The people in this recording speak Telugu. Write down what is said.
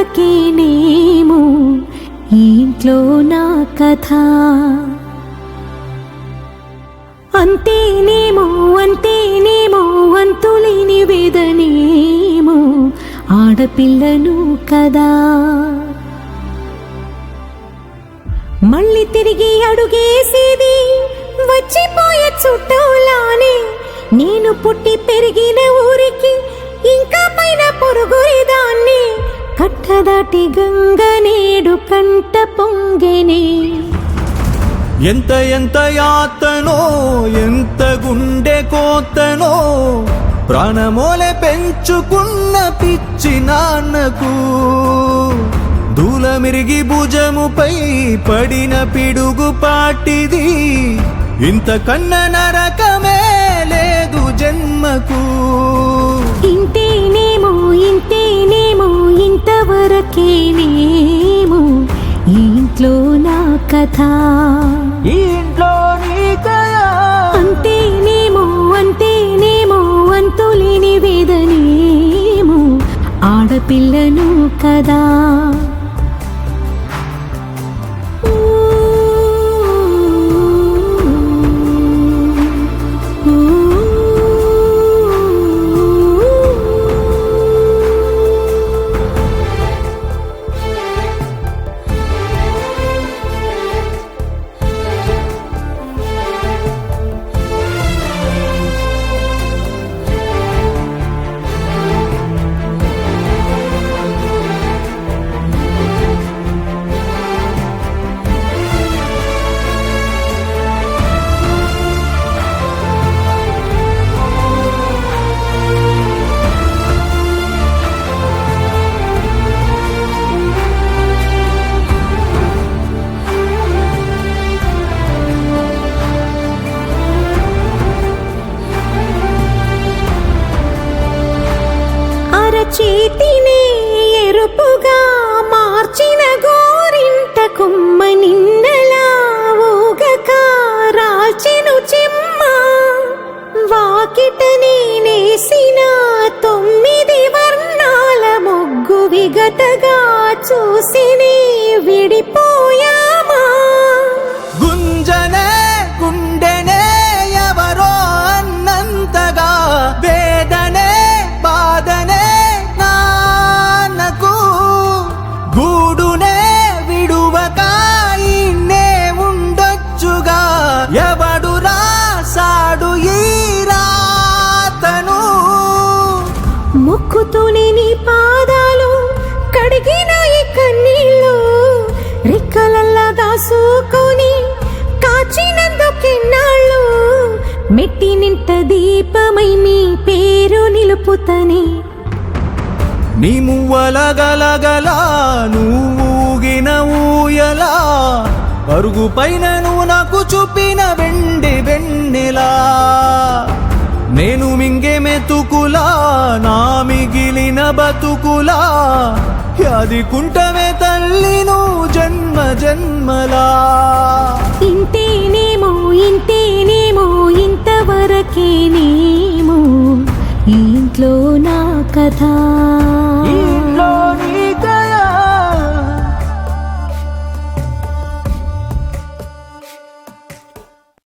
ఇంతవరకేనేమో ఈ ఇంట్లో నా కథ. అంతేనేమో అంతేనేమో అంతులేని వేదనేమో ఆడపిల్లను కదా. మళ్ళీ తిరిగి అడుగేసేది వచ్చిపోయే చుట్టూలానే. నేను పుట్టి పెరిగిన ఊరికి ఇంకా పైన పొరుగురిదాన్ని. కట్టదాటి గంగ నేడు కంట పొంగెనే. ఎంత ఎంత యాతనో ఎంత గుండె కోతనో ప్రాణమోలే పెంచుకున్న పిచ్చి నాన్నకు. దూలమిరిగి భుజముపై పడిన పిడుగు పాటిది. ఇంతకన్న నరకమే లేదు జన్మకు. ఇంతేనేమో ఇంతేనేమో ఇంతవరకేనేమో ఈ ఇంట్లో నా కథ. ఈ ఇంట్లో నీ కథ. అంతేనేమో అంతేనేమో అంతులేని వేదనేమో ఆడపిల్లను కదా. చేతినే ఎరుపుగా మార్చిన గోరింట కొమ్మ నిన్నలా ఊగక రాల్చెను చెమ్మ. వాకిట నేనేసిన 9 వర్ణాల ముగ్గు విగతగా చూసినే విడిపోయామా. గుంజనే గుండెనే ఎవరో అన్నంతగా వేదనే బాధనే నాన్నకు. గూడునే విడువక ఇన్నే ఉండొచ్చుగా. ఎవడు రాసాడు ఈ రాతను. మొక్కుతూనే నీ పాదాలు కడిగిన ఈ కన్నీళ్ళు రెక్కలల్లా దాసుకొని కాచినందుకెన్నాళ్ళు. మెట్టి నింట దీపమై నీ పేరు నిలుపుతనే. నీ మువ్వల గలగల నువ్వుగిన ఊయలా. పరుగు పైన నువ్వు నాకు చూపిన వెండి వెన్నెలా. నేను మింగే మెతుకులా నా మిగిలిన బతుకులా. అది కుంటమే తల్లి నువ్వు జన్మ జన్మలా. ఇంతేనేమో ఇంతేనేమో ఇంతవరకేనేమో ఈ ఇంట్లో నా కథ.